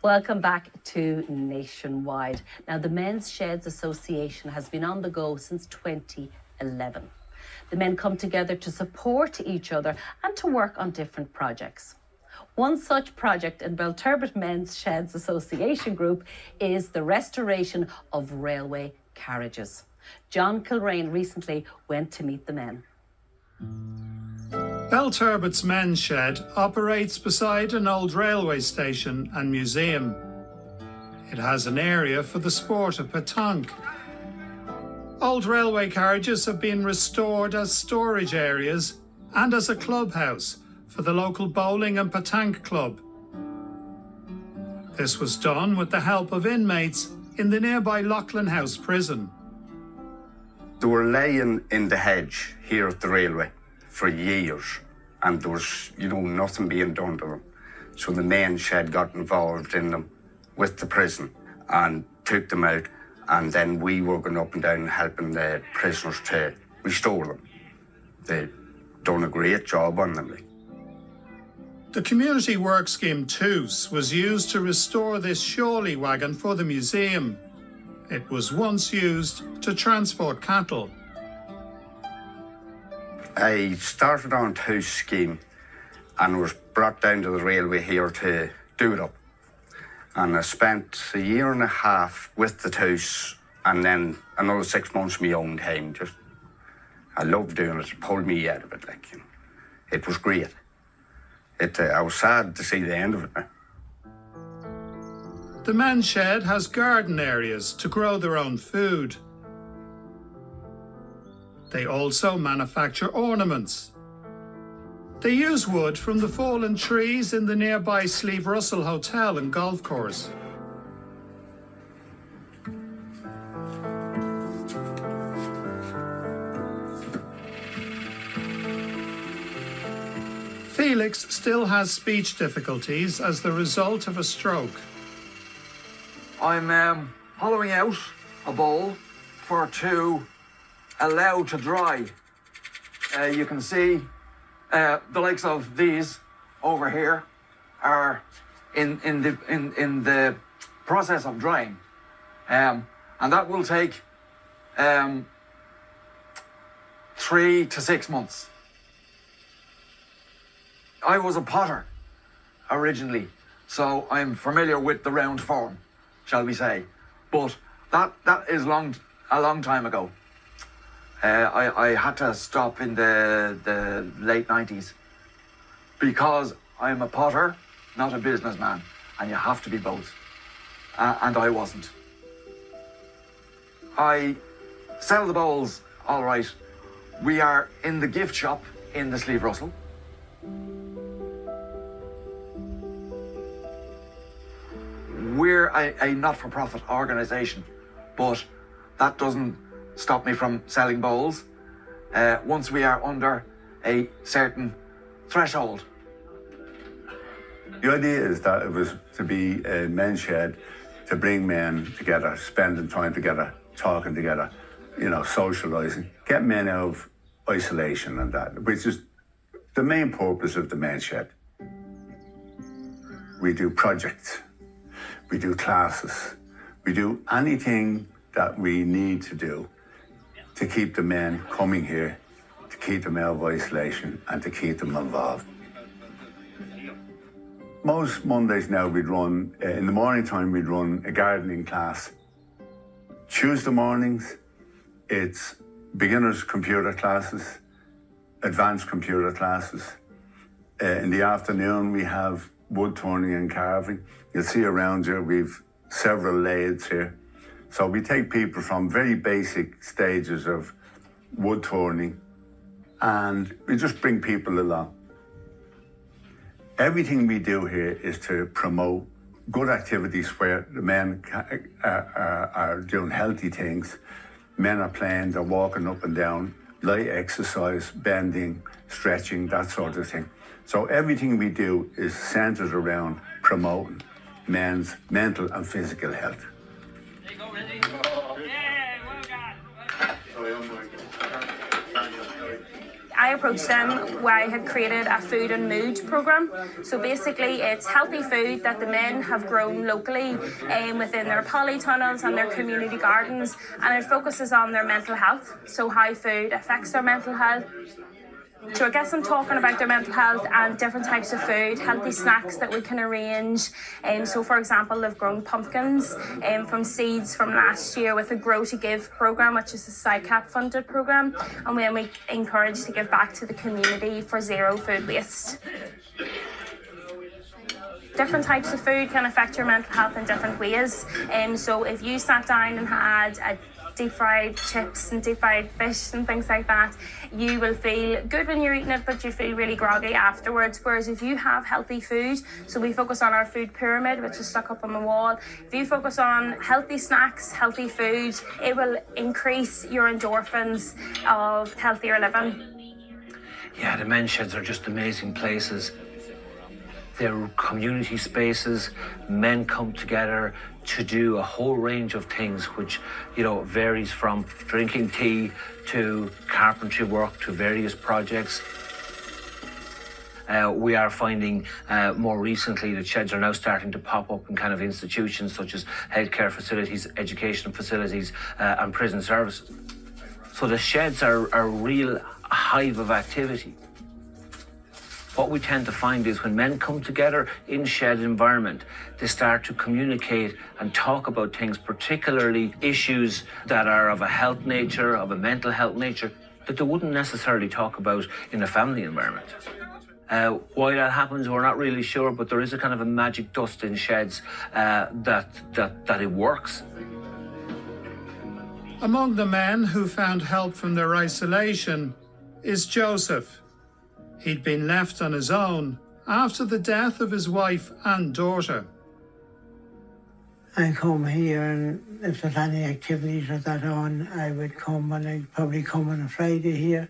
Welcome back to Nationwide. Now, the Men's Sheds Association has been on the go since 2011. The men come together to support each other and to work on different projects. One such project in Belturbet Men's Sheds Association Group is the restoration of railway carriages. John Kilraine recently went to meet the men. Belturbet's Men's Shed operates beside an old railway station and museum. It has an area for the sport of pétanque. Old railway carriages have been restored as storage areas and as a clubhouse for the local bowling and pétanque club. This was done with the help of inmates in the nearby Loughnan House prison. They were laying in the hedge here at the railway for years, and there was, nothing being done to them. So the main shed got involved in them with the prison and took them out, and then we were going up and down helping the prisoners to restore them. They done a great job on them. The Community Work Scheme TOOS was used to restore this Shawlie wagon for the museum. It was once used to transport cattle. I started on TOOS scheme and was brought down to the railway here to do it up. And I spent a year and a half with the TOOS and then another 6 months of my own time. I loved doing it. It pulled me out of it. It was great. I was sad to see the end of it now. The men's shed has garden areas to grow their own food. They also manufacture ornaments. They use wood from the fallen trees in the nearby Slieve Russell Hotel and Golf Course. Felix still has speech difficulties as the result of a stroke. I'm hollowing out a bowl to allow to dry. You can see the likes of these over here are in the process of drying, and that will take 3 to 6 months. I was a potter originally, so I'm familiar with the round form, shall we say. But that is a long time ago. I had to stop in the late 90s because I'm a potter, not a businessman, and you have to be both. And I wasn't. I sell the bowls, all right. We are in the gift shop in the Slieve Russell. We're a not-for-profit organisation, but that doesn't stop me from selling bowls once we are under a certain threshold. The idea is that it was to be a men's shed to bring men together, spending time together, talking together, socialising, get men out of isolation and that, which is the main purpose of the men's shed. We do projects. We do classes. We do anything that we need to do to keep the men coming here, to keep them out of isolation and to keep them involved. Most Mondays now we'd run, in the morning time we'd run a gardening class. Tuesday mornings, it's beginners computer classes, advanced computer classes. In the afternoon we have wood turning and carving. You'll see around here we've several lathes here. So we take people from very basic stages of wood turning and we just bring people along. Everything we do here is to promote good activities where the men are doing healthy things. Men are playing, they're walking up and down, light exercise, bending, stretching, that sort of thing. So everything we do is centred around promoting men's mental and physical health. There you go, ready? Yeah, well done. I approached them where I had created a food and mood programme. So basically it's healthy food that the men have grown locally within their polytunnels and their community gardens, and it focuses on their mental health, so how food affects their mental health. So I guess I'm talking about their mental health and different types of food, healthy snacks that we can arrange. So for example, they've grown pumpkins from seeds from last year with a Grow to Give programme, which is a SICAP funded programme. And then we encourage to give back to the community for zero food waste. Different types of food can affect your mental health in different ways. So if you sat down and had a deep fried chips and deep fried fish and things like that, you will feel good when you're eating it, but you feel really groggy afterwards. Whereas if you have healthy food, so we focus on our food pyramid, which is stuck up on the wall. If you focus on healthy snacks, healthy food, it will increase your endorphins of healthier living. Yeah, the men's sheds are just amazing places. They're community spaces. Men come together to do a whole range of things, which, you know, varies from drinking tea to carpentry work to various projects. We are finding more recently that sheds are now starting to pop up in kind of institutions such as healthcare facilities, educational facilities, and prison services. So the sheds are a real hive of activity. What we tend to find is when men come together in shed environment, they start to communicate and talk about things, particularly issues that are of a health nature, of a mental health nature, that they wouldn't necessarily talk about in a family environment. Why that happens, we're not really sure, but there is a kind of a magic dust in sheds that it works. Among the men who found help from their isolation is Joseph. He'd been left on his own after the death of his wife and daughter. I come here, and if there's any activities or that on, I would come, and I'd probably come on a Friday here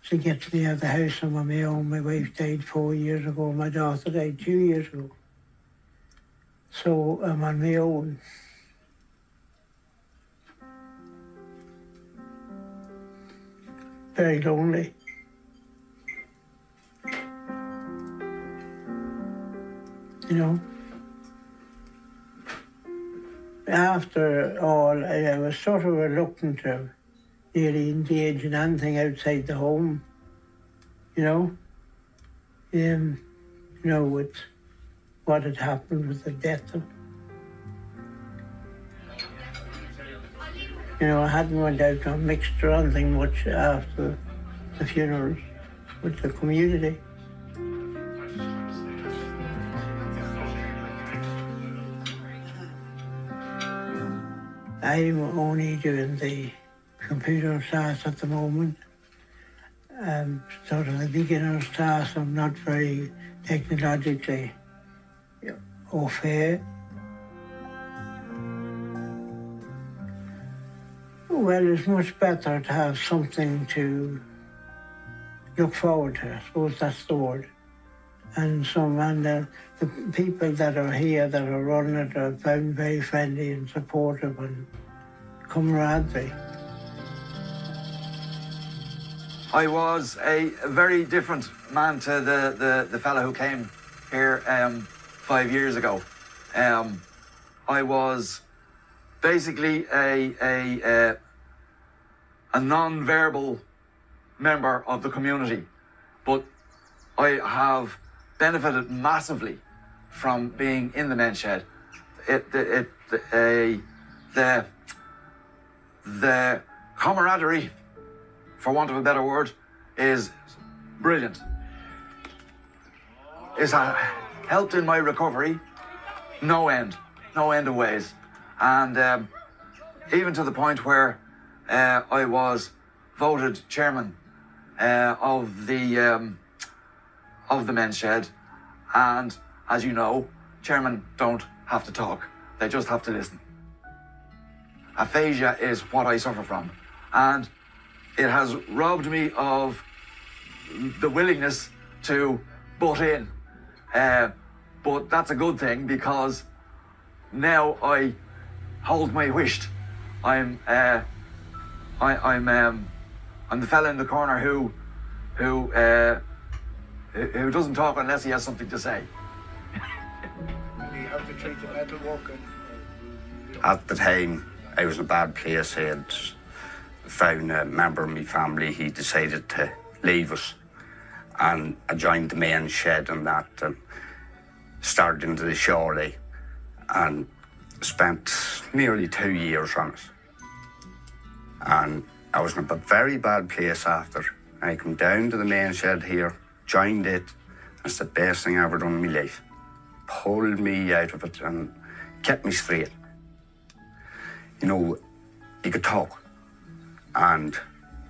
to get me out of the house. I'm on my own. My wife died 4 years ago. My daughter died 2 years ago. So I'm on my own. Very lonely. You know, after all, I was sort of reluctant to really engage in anything outside the home, you know, with what had happened with the death of, I hadn't went out on mixed or anything much after the funerals with the community. I'm only doing the computer class at the moment. Sort of the beginner's class. I'm not very technologically au fait. Well, it's much better to have something to look forward to. I suppose that's the word. And the people that are here, that are running it, are found very friendly and supportive and camaraderie. I was a very different man to the fella who came here 5 years ago. I was basically a non-verbal member of the community, but I have benefited massively from being in the men's shed. The camaraderie, for want of a better word, is brilliant. It's helped in my recovery, no end of ways. And even to the point where I was voted chairman of the men's shed. And as you know, chairmen don't have to talk, they just have to listen. Aphasia is what I suffer from, and it has robbed me of the willingness to butt in. But that's a good thing, because now I hold my wisht. I'm the fella in the corner who who doesn't talk unless he has something to say. You have to treat the metal worker. At the time, I was in a bad place. I had found a member of my family. He decided to leave us. And I joined the main shed and that, and started into the Shawlie, and spent nearly 2 years on it. And I was in a very bad place after. I come down to the main shed here, joined it, and it's the best thing I ever done in my life. Pulled me out of it and kept me straight. You know, you could talk, and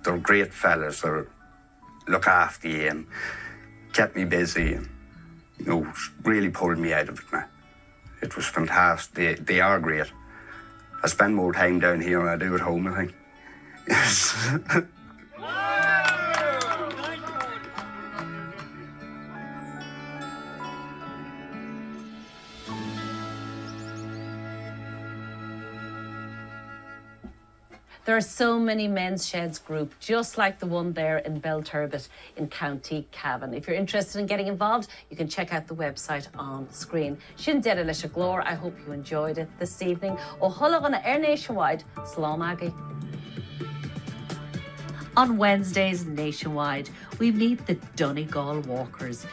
they're great fellas. They look after you and kept me busy, and you know, really pulled me out of it now. It was fantastic. They are great. I spend more time down here than I do at home, I think. Yes. There are so many men's sheds group, just like the one there in Belturbet in County Cavan. If you're interested in getting involved, you can check out the website on screen. Sin dead Alicia Glore, I hope you enjoyed it this evening. O Hullagana Air Nationwide, Slán Maggie. On Wednesdays nationwide, we meet the Donegal walkers.